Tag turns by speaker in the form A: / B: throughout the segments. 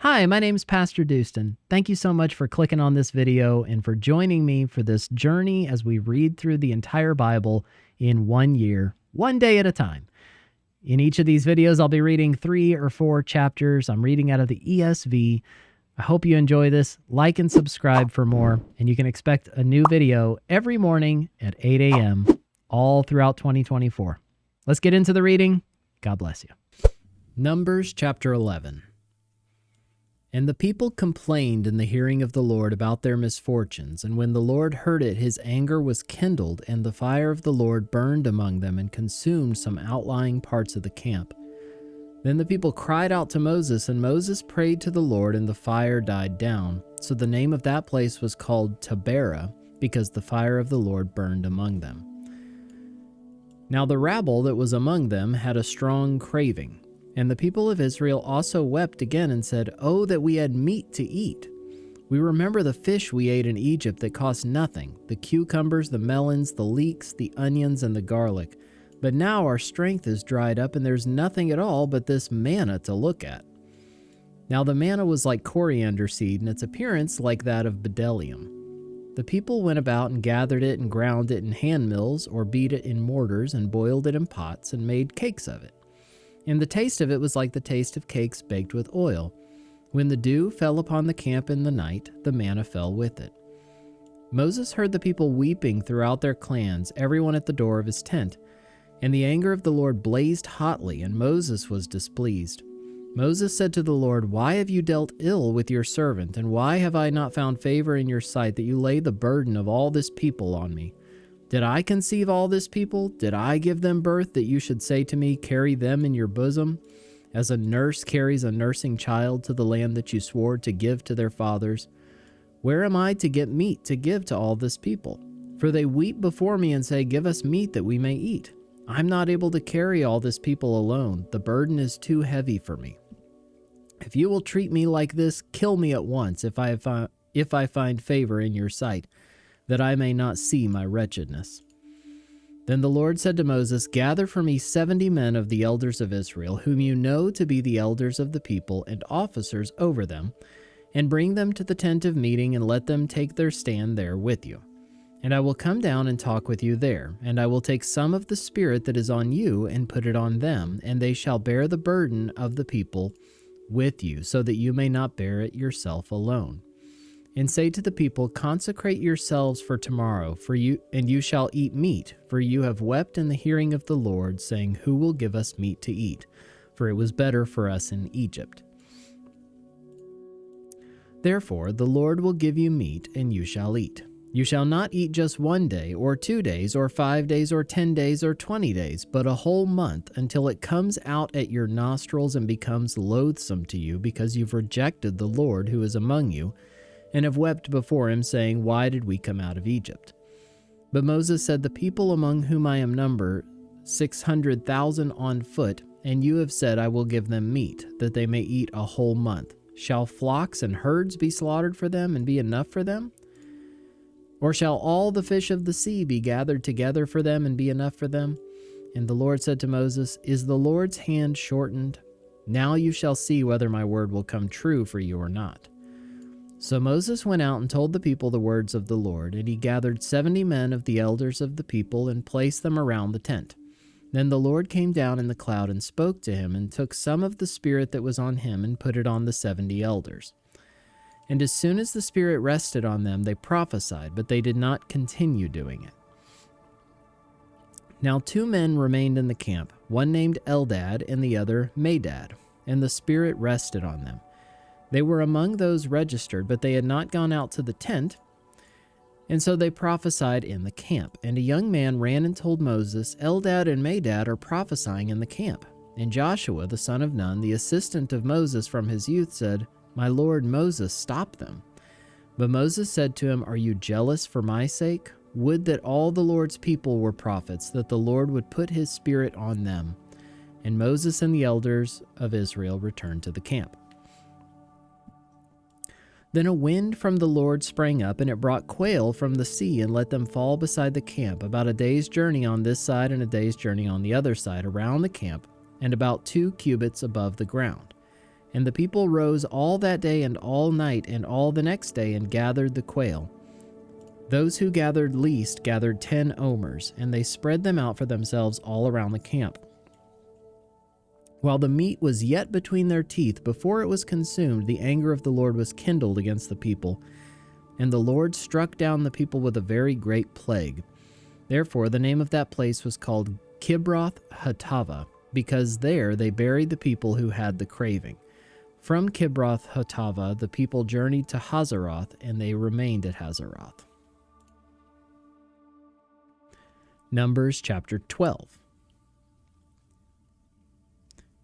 A: Hi, my name's PastorDoostyn. Thank you so much for clicking on this video and for joining me for this journey as we read through the entire Bible in 1 year, one day at a time. In each of these videos, I'll be reading 3 or 4 chapters. I'm reading out of the ESV. I hope you enjoy this. Like and subscribe for more, and you can expect a new video every morning at 8 a.m. all throughout 2024. Let's get into the reading. God bless you. Numbers chapter 11. And the people complained in the hearing of the Lord about their misfortunes, and when the Lord heard it, his anger was kindled, and the fire of the Lord burned among them and consumed some outlying parts of the camp. Then the people cried out to Moses, and Moses prayed to the Lord, and the fire died down. So the name of that place was called Taberah, because the fire of the Lord burned among them. Now the rabble that was among them had a strong craving. And the people of Israel also wept again and said, "Oh, that we had meat to eat! We remember the fish we ate in Egypt that cost nothing, the cucumbers, the melons, the leeks, the onions, and the garlic. But now our strength is dried up, and there's nothing at all but this manna to look at." Now the manna was like coriander seed, and its appearance like that of bdellium. The people went about and gathered it and ground it in hand mills, or beat it in mortars, and boiled it in pots, and made cakes of it. And the taste of it was like the taste of cakes baked with oil. When the dew fell upon the camp in the night, the manna fell with it. Moses heard the people weeping throughout their clans, everyone at the door of his tent. And the anger of the Lord blazed hotly, and Moses was displeased. Moses said to the Lord, "Why have you dealt ill with your servant, and why have I not found favor in your sight that you lay the burden of all this people on me? Did I conceive all this people? Did I give them birth that you should say to me, 'Carry them in your bosom,' as a nurse carries a nursing child to the land that you swore to give to their fathers? Where am I to get meat to give to all this people? For they weep before me and say, 'Give us meat that we may eat.' I'm not able to carry all this people alone. The burden is too heavy for me. If you will treat me like this, kill me at once if I find favor in your sight, that I may not see my wretchedness." Then the Lord said to Moses, "Gather for me 70 men of the elders of Israel, whom you know to be the elders of the people and officers over them, and bring them to the tent of meeting, and let them take their stand there with you. And I will come down and talk with you there, and I will take some of the Spirit that is on you and put it on them, and they shall bear the burden of the people with you, so that you may not bear it yourself alone. And say to the people, 'Consecrate yourselves for tomorrow, and you shall eat meat, for you have wept in the hearing of the Lord, saying, Who will give us meat to eat? For it was better for us in Egypt.' Therefore the Lord will give you meat, and you shall eat. You shall not eat just 1 day, or 2 days, or 5 days, or 10 days, or 20 days, but a whole month, until it comes out at your nostrils and becomes loathsome to you, because you've rejected the Lord who is among you, and have wept before him, saying, 'Why did we come out of Egypt?' But Moses said, 'The people among whom I am numbered, 600,000 on foot, and you have said, I will give them meat, that they may eat a whole month. Shall flocks and herds be slaughtered for them, and be enough for them? Or shall all the fish of the sea be gathered together for them, and be enough for them?' And the Lord said to Moses, 'Is the Lord's hand shortened? Now you shall see whether my word will come true for you or not.' So Moses went out and told the people the words of the Lord, and he gathered 70 men of the elders of the people and placed them around the tent. Then the Lord came down in the cloud and spoke to him, and took some of the Spirit that was on him and put it on the 70 elders. And as soon as the Spirit rested on them, they prophesied, but they did not continue doing it. Now 2 men remained in the camp, one named Eldad and the other Medad, and the Spirit rested on them. They were among those registered, but they had not gone out to the tent, and so they prophesied in the camp. And a young man ran and told Moses, 'Eldad and Medad are prophesying in the camp.' And Joshua, the son of Nun, the assistant of Moses from his youth, said, 'My lord Moses, stop them.' But Moses said to him, 'Are you jealous for my sake? Would that all the Lord's people were prophets, that the Lord would put his Spirit on them.' And Moses and the elders of Israel returned to the camp. Then a wind from the Lord sprang up, and it brought quail from the sea and let them fall beside the camp, about a day's journey on this side and a day's journey on the other side, around the camp, and about 2 cubits above the ground. And the people rose all that day and all night and all the next day and gathered the quail. Those who gathered least gathered 10 omers, and they spread them out for themselves all around the camp. While the meat was yet between their teeth, before it was consumed, the anger of the Lord was kindled against the people, and the Lord struck down the people with a very great plague. Therefore the name of that place was called Kibroth Hattaavah, because there they buried the people who had the craving. From Kibroth Hattaavah the people journeyed to Hazeroth, and they remained at Hazeroth. Numbers chapter 12.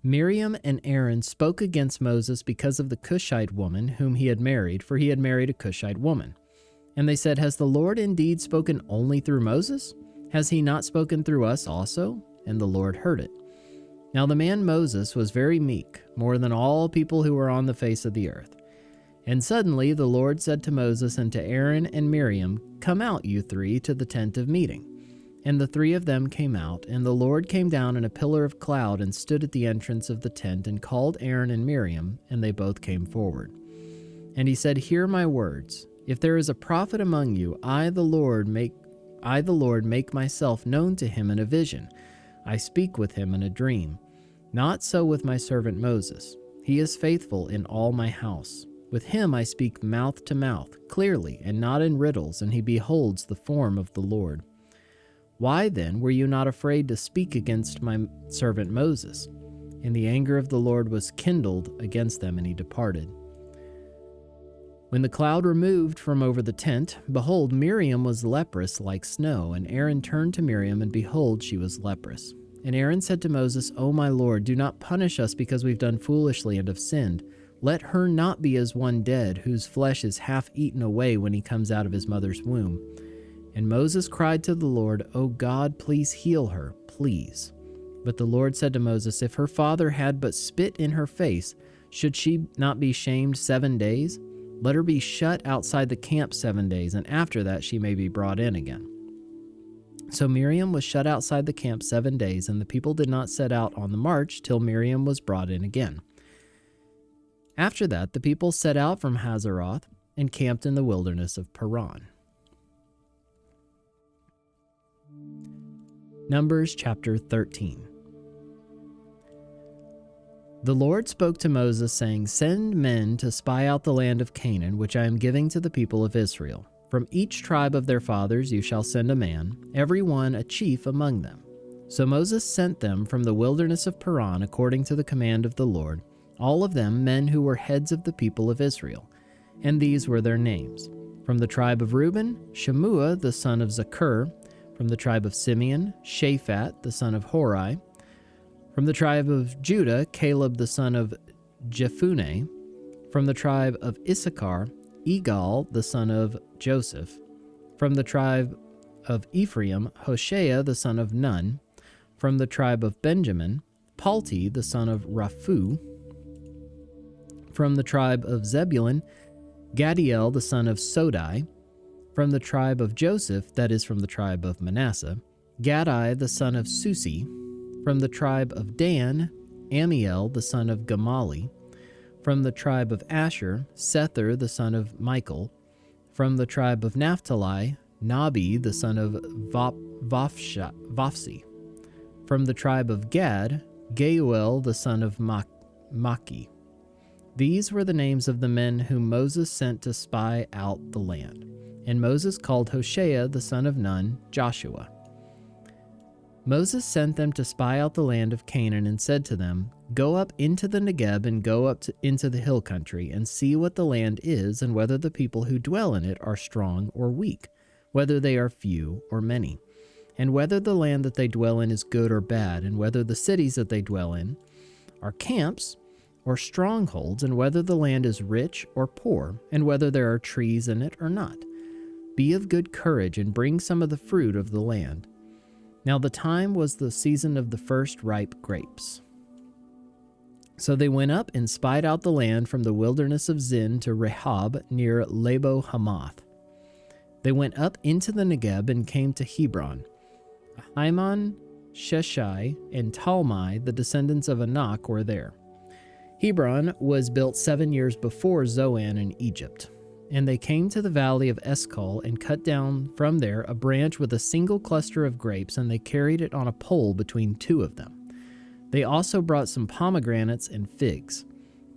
A: Miriam and Aaron spoke against Moses because of the Cushite woman whom he had married, for he had married a Cushite woman. And they said, "Has the Lord indeed spoken only through Moses? Has he not spoken through us also?" And the Lord heard it. Now the man Moses was very meek, more than all people who were on the face of the earth. And suddenly the Lord said to Moses and to Aaron and Miriam, "Come out, you three, to the tent of meeting." And the three of them came out, and the Lord came down in a pillar of cloud and stood at the entrance of the tent and called Aaron and Miriam, and they both came forward. And he said, "Hear my words. If there is a prophet among you, I the Lord make myself known to him in a vision. I speak with him in a dream. Not so with my servant Moses. He is faithful in all my house. With him I speak mouth to mouth, clearly, and not in riddles, and he beholds the form of the Lord. Why then were you not afraid to speak against my servant Moses?" And the anger of the Lord was kindled against them, and he departed. When the cloud removed from over the tent, behold, Miriam was leprous like snow, and Aaron turned to Miriam, and behold, she was leprous. And Aaron said to Moses, "O my Lord, do not punish us because we've done foolishly and have sinned. Let her not be as one dead, whose flesh is half eaten away when he comes out of his mother's womb." And Moses cried to the Lord, "O God, please heal her, please." But the Lord said to Moses, "If her father had but spit in her face, should she not be shamed 7 days? Let her be shut outside the camp 7 days, and after that she may be brought in again." So Miriam was shut outside the camp 7 days, and the people did not set out on the march till Miriam was brought in again. After that the people set out from Hazeroth and camped in the wilderness of Paran. Numbers chapter 13. The Lord spoke to Moses, saying, "Send men to spy out the land of Canaan, which I am giving to the people of Israel. From each tribe of their fathers you shall send a man, every one a chief among them." So Moses sent them from the wilderness of Paran according to the command of the Lord, all of them men who were heads of the people of Israel. And these were their names. From the tribe of Reuben, Shemua the son of Zakur. From the tribe of Simeon, Shaphat the son of Hori. From the tribe of Judah, Caleb the son of Jephunneh. From the tribe of Issachar, Igal the son of Joseph. From the tribe of Ephraim, Hoshea the son of Nun. From the tribe of Benjamin, Palti the son of Raphu. From the tribe of Zebulun, Gadiel the son of Sodai. From the tribe of Joseph, that is from the tribe of Manasseh, Gadai the son of Susi. From the tribe of Dan, Amiel the son of Gamali. From the tribe of Asher, Sethur the son of Michael. From the tribe of Naphtali, Nabi the son of Vophsi. From the tribe of Gad, Geuel the son of Maki. These were the names of the men whom Moses sent to spy out the land. And Moses called Hoshea the son of Nun, Joshua. Moses sent them to spy out the land of Canaan and said to them, "Go up into the Negeb and go up into the hill country and see what the land is and whether the people who dwell in it are strong or weak, whether they are few or many, and whether the land that they dwell in is good or bad, and whether the cities that they dwell in are camps or strongholds, and whether the land is rich or poor, and whether there are trees in it or not. Be of good courage and bring some of the fruit of the land." Now the time was the season of the first ripe grapes. So they went up and spied out the land from the wilderness of Zin to Rehob near Labo Hamath. They went up into the Negeb and came to Hebron. Ahiman, Sheshai, and Talmai, the descendants of Anak, were there. Hebron was built 7 years before Zoan in Egypt. And they came to the valley of Escol and cut down from there a branch with a single cluster of grapes, and they carried it on a pole between two of them. They also brought some pomegranates and figs.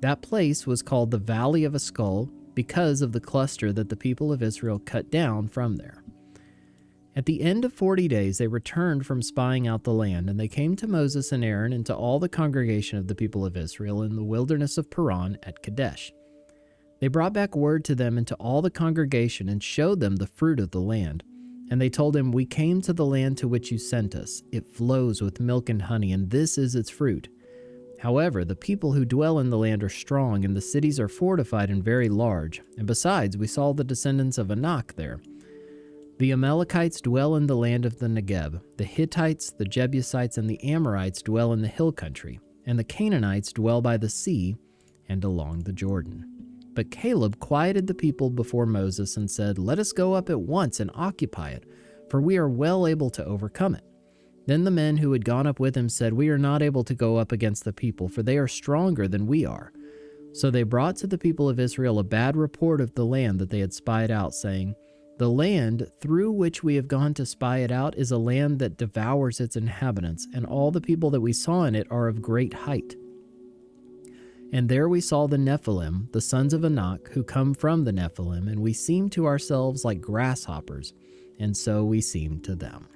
A: That place was called the Valley of Escol because of the cluster that the people of Israel cut down from there. At the end of 40 days, they returned from spying out the land, and they came to Moses and Aaron and to all the congregation of the people of Israel in the wilderness of Paran at Kadesh. They brought back word to them and to all the congregation and showed them the fruit of the land. And they told him, "We came to the land to which you sent us. It flows with milk and honey, and this is its fruit. However, the people who dwell in the land are strong, and the cities are fortified and very large. And besides, we saw the descendants of Anak there. The Amalekites dwell in the land of the Negeb. The Hittites, the Jebusites, and the Amorites dwell in the hill country. And the Canaanites dwell by the sea and along the Jordan." But Caleb quieted the people before Moses and said, "Let us go up at once and occupy it, for we are well able to overcome it." Then the men who had gone up with him said, "We are not able to go up against the people, for they are stronger than we are." So they brought to the people of Israel a bad report of the land that they had spied out, saying, "The land through which we have gone to spy it out is a land that devours its inhabitants, and all the people that we saw in it are of great height. And there we saw the Nephilim, the sons of Anak, who come from the Nephilim, and we seemed to ourselves like grasshoppers, and so we seemed to them."